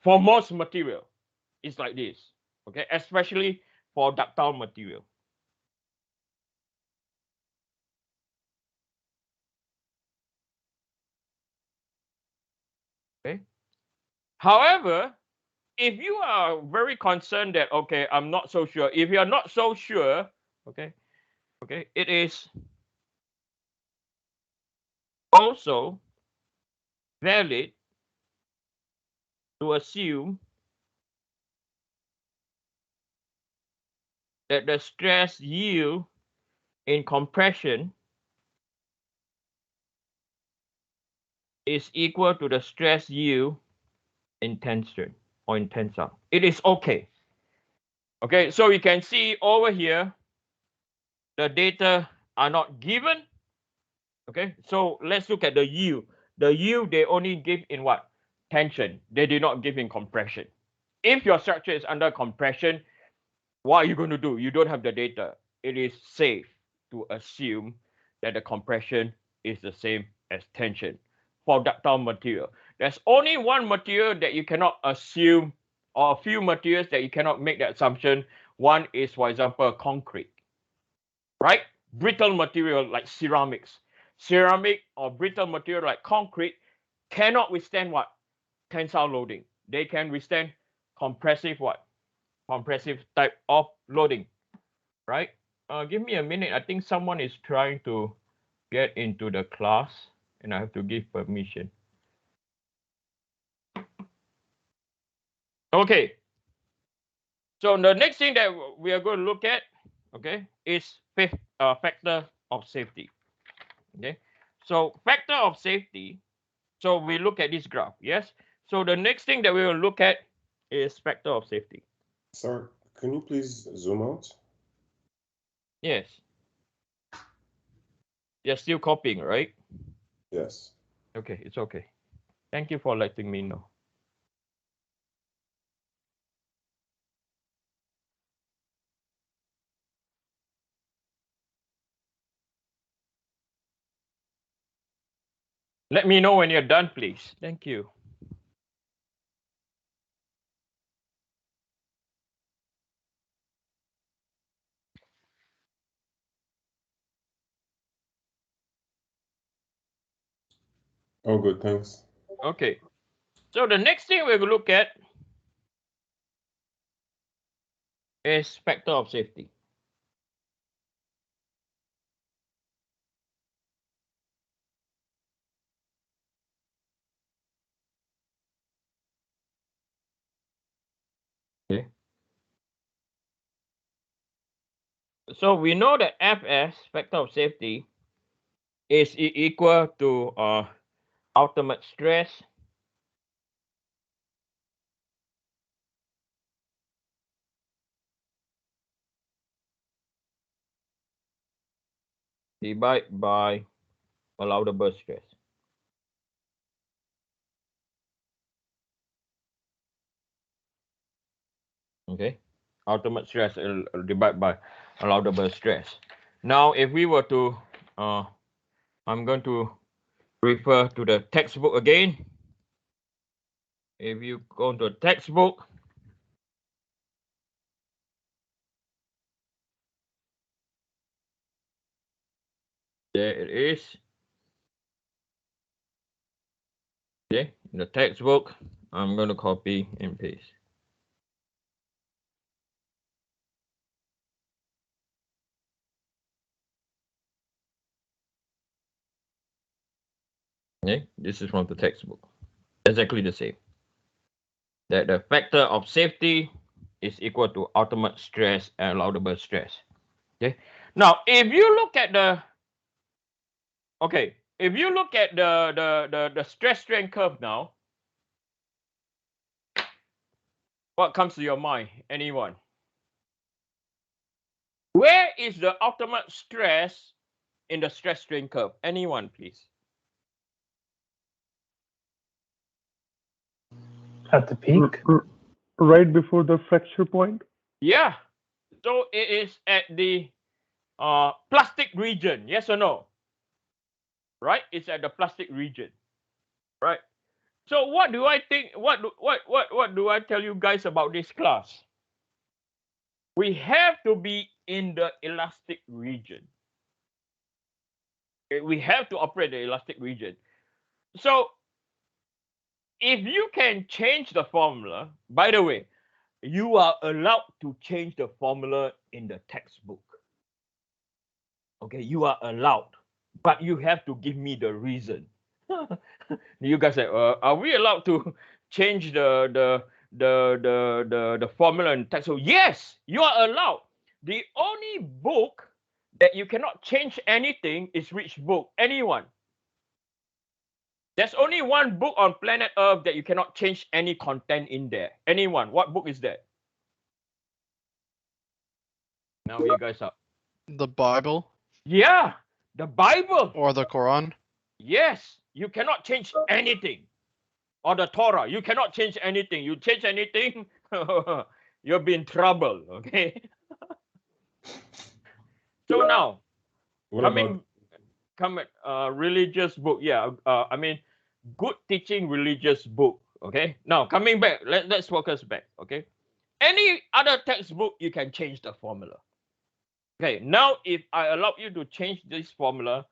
For most material, it's like this, okay? Especially for ductile material. Okay. However, if you are very concerned that, okay, I'm not so sure. If you are not so sure, okay, it is also valid to assume that the stress yield in compression is equal to the stress yield in tension or in tensile. It is okay. Okay, so you can see over here, the data are not given. Okay, so let's look at the yield. The yield they only give in what? Tension. They did not give in compression. If your structure is under compression, what are you going to do? You don't have the data. It is safe to assume that the compression is the same as tension for ductile material. There's only one material that you cannot assume, or a few materials that you cannot make that assumption. One is, for example, concrete, right? Brittle material like ceramics. Ceramic or brittle material like concrete cannot withstand what? Tensile loading. They can withstand compressive what? Compressive type of loading, right? Give me a minute. I think someone is trying to get into the class and I have to give permission. Okay. So the next thing that we are going to look at, okay, is factor of safety. Okay. So factor of safety. So we look at this graph, yes? So the next thing that we will look at is factor of safety. Sir, can you please zoom out? Yes. You're still copying, right? Yes. Okay, it's okay. Thank you for letting me know. Let me know when you're done, please. Thank you. Oh, good, thanks. Okay. So the next thing we're going to look at is factor of safety. Okay. So we know that Fs, factor of safety, is equal to ultimate stress divided by allowable stress. Okay, ultimate stress divided by allowable stress. Now, if we were to, I'm going to refer to the textbook again. If you go to a textbook, there it is. Okay, in the textbook, I'm going to copy and paste. Okay, this is from the textbook. Exactly the same. That the factor of safety is equal to ultimate stress and allowable stress. Okay. Now, if you look at the the stress strain curve now, what comes to your mind? Anyone? Where is the ultimate stress in the stress strain curve? Anyone, please? At the peak? Right before the fracture point? Yeah. So it is at the plastic region, yes or no? Right? It's at the plastic region, right? So what do I think? What do I tell you guys about this class? We have to be in the elastic region. Okay, we have to operate the elastic region. So if you can change the formula, by the way, you are allowed to change the formula in the textbook. Okay, you are allowed, but you have to give me the reason. You guys say, are we allowed to change the formula in text? So yes, you are allowed. The only book that you cannot change anything is which book? Anyone? There's only one book on planet Earth that you cannot change any content in there. Anyone? What book is that? Now you guys are. The Bible Yeah, the Bible. or the Quran? Yes, you cannot change anything. Or the Torah, you cannot change anything. You change anything, you'll be in trouble. Okay. So now, What about religious book. Yeah, I mean, good teaching religious book. Okay. Now coming back, let's focus back. Okay. Any other textbook, you can change the formula. Okay. Now, if I allow you to change this formula,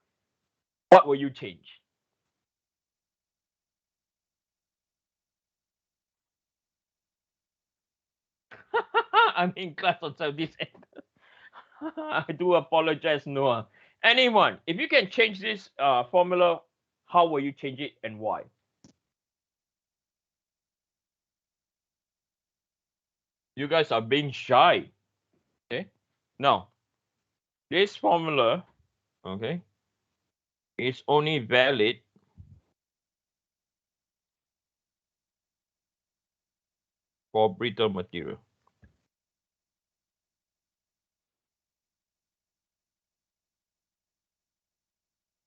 what will you change? I'm in class on this end. I do apologize, Noah. Anyone, if you can change this formula, how will you change it and why? You guys are being shy. Okay. Now, this formula, okay, is only valid for brittle material.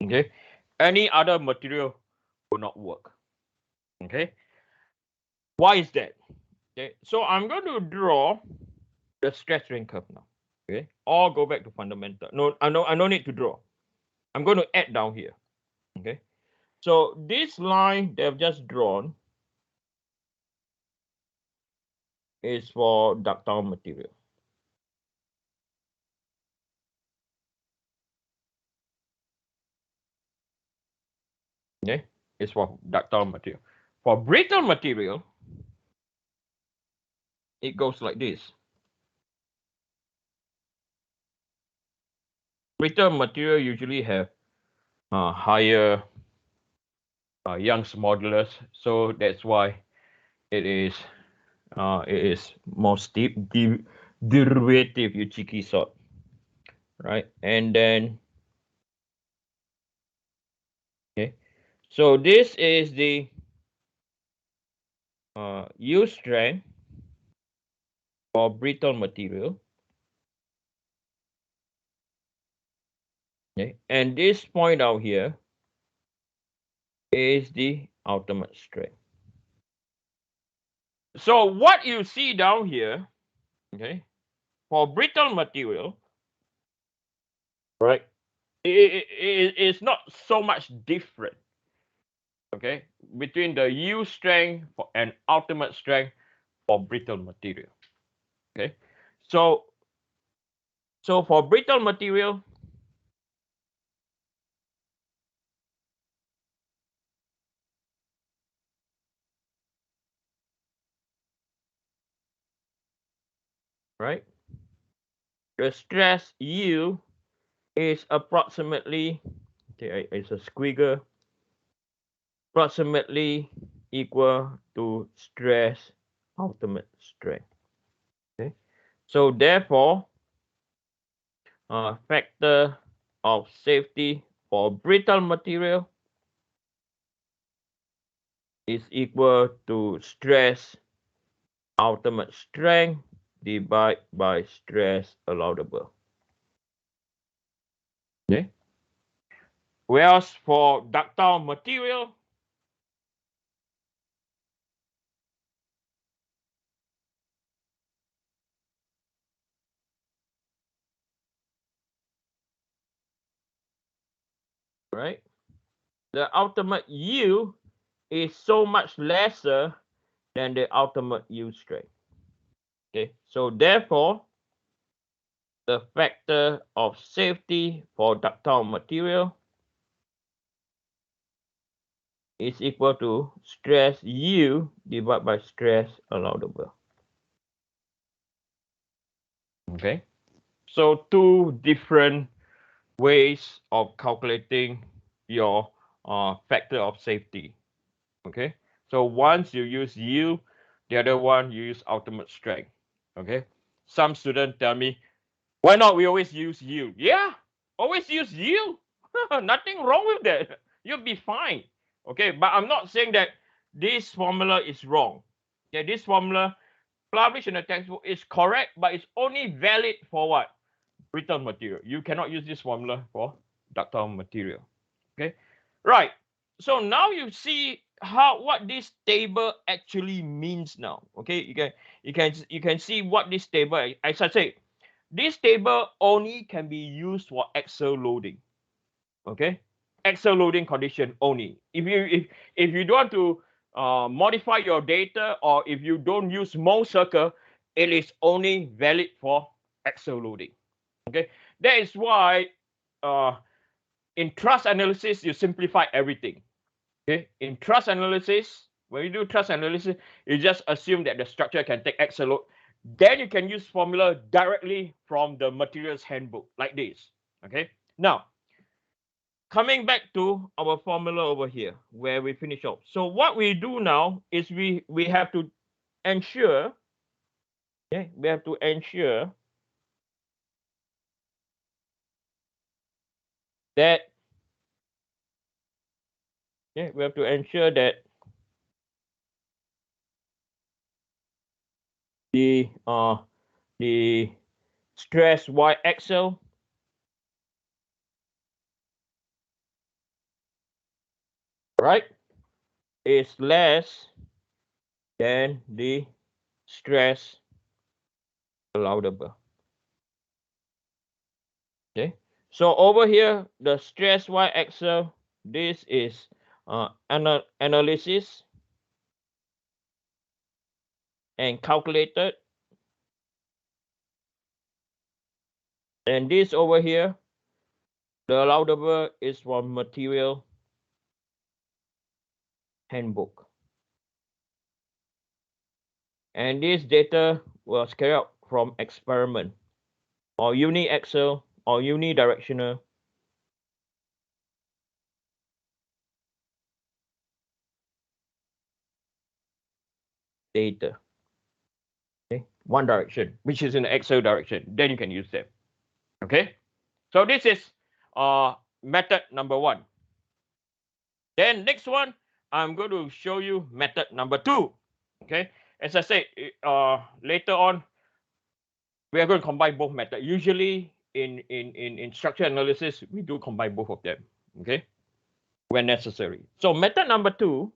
Okay. Any other material will not work. Okay. Why is that? Okay. So I'm going to draw the stress strain curve now. Okay. Or go back to fundamental. No, I no need to draw. I'm going to add down here. Okay. So this line they've just drawn is for ductile material. Okay, it's for ductile material. For brittle material, it goes like this. Brittle material usually have higher Young's modulus, so that's why it is more steep derivative, you cheeky sort, right? And then okay, so this is the U strength for brittle material. Okay, and this point out here is the ultimate strength. So what you see down here, okay, for brittle material, right, it's not so much different, okay, between the U strength and ultimate strength for brittle material. Okay, so for brittle material, right, the stress U is approximately, okay, it's a squiggle, approximately equal to stress ultimate strength. Okay, so therefore, factor of safety for brittle material is equal to stress ultimate strength divided by stress allowable. Okay. Whereas for ductile material, right, the ultimate U is so much lesser than the ultimate yield strength. Okay, so therefore, the factor of safety for ductile material is equal to stress U divided by stress allowable. Okay, so two different ways of calculating your factor of safety. Okay, so once you use U, the other one you use ultimate strength. Okay, some students tell me, why not we always use U? Yeah, always use U. Nothing wrong with that. You'll be fine. Okay, but I'm not saying that this formula is wrong. Okay, this formula published in the textbook is correct, but it's only valid for what? Brittle material. You cannot use this formula for ductile material. Okay, right. So now you see what this table actually means now. Okay, you can see what this table, as I say, this table only can be used for axial loading. Okay, axial loading condition only. If you don't want to modify your data, or if you don't use Mohs circle, it is only valid for axial loading. Okay, that is why in thrust analysis you simplify everything. Okay, in thrust analysis, when you do thrust analysis, you just assume that the structure can take axial load. Then you can use formula directly from the materials handbook like this. Okay, now coming back to our formula over here where we finish off. So what we do now is we have to ensure, okay, we have to ensure that, okay, we have to ensure that the stress y axial right is less than the stress allowable. Okay, so over here the stress y axial, this is analysis and calculated, and this over here, the allowable, is from material handbook. And this data was carried out from experiment or uniaxial or unidirectional data. Okay, one direction, which is in the axial direction. Then you can use them. Okay, so this is method number one. Then next one, I'm going to show you method number two. Okay, as I said, later on, we are going to combine both methods. Usually in structural analysis, we do combine both of them, okay, when necessary. So method number two,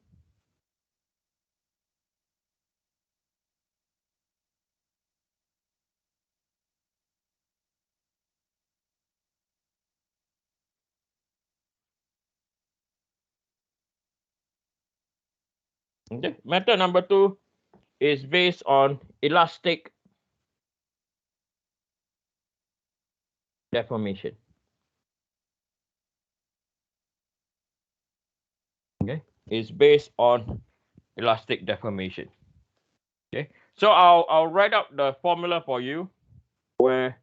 okay, method number two is based on elastic deformation. Okay, it's based on elastic deformation. Okay, so I'll write out the formula for you, where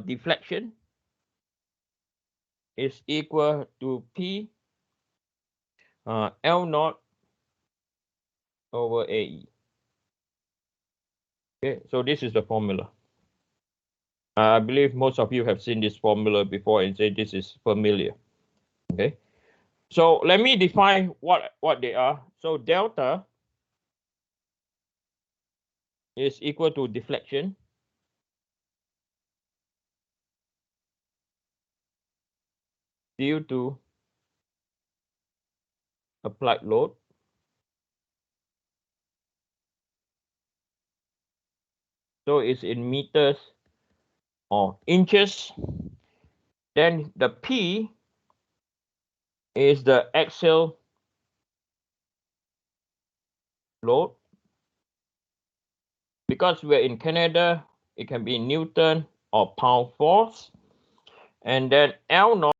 deflection is equal to P L0 over AE. Okay, so this is the formula. I believe most of you have seen this formula before and say this is familiar. Okay, so let me define what they are. So delta is equal to deflection due to applied load so it's in meters or inches. Then the P is the axial load. Because we're in Canada, it can be Newton or pound force. And then L0